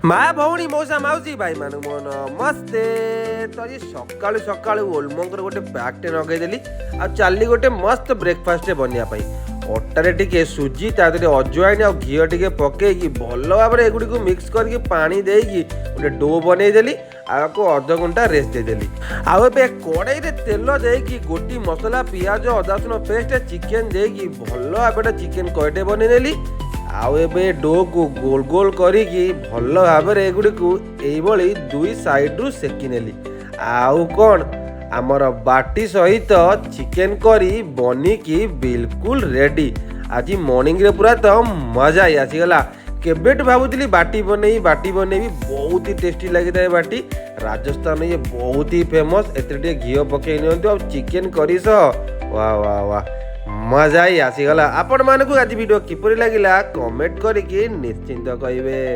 माँ भौणी मौसा माउसी भाई मान मो नमस्ते। तो आज सकाळु सकाळु ओलमंकर गोटे पैकटे नगेदेली आ चली गोटे मस्त ब्रेकफास्ट बनवाई। अटारे टिके सुजी ता अजवाइन आ घी टिके पकईकी भल भाव में एगुड़ी मिक्स करके पानी देकी गोटे डो बनईदेली। आपको अध घंटा रेस्ट देदेली। आउ कड़ाई रे तेल देकी गोटी मसला पियाज अदा रसुण पेस्ट चिकेन देकी भल भाव चिकेन कड़े बनईदेली। आउ ए डो को गोल गोल करिकी भल भाव एगुड़ी को यही दुई साइड्रु सेकी नेली। आउ कौन आमर बाटी सहित चिकेन करी बनिकी बिल्कुल रेडी। आज मॉर्निंग रे पूरा तो मजा ही आसीगला। केबेट भावुली बाटी बनई बहुत ही टेस्टी लगी था बाटी। राजस्थान ये बहुत ही फेमस। एते घी पकई नियंतु आ चिकेन करी सह वाह वाह वाह मजा ही आसीगला। आपण मानकु आज वीडियो किपरि लागिला कमेंट करिकी निश्चिंत कहिबे।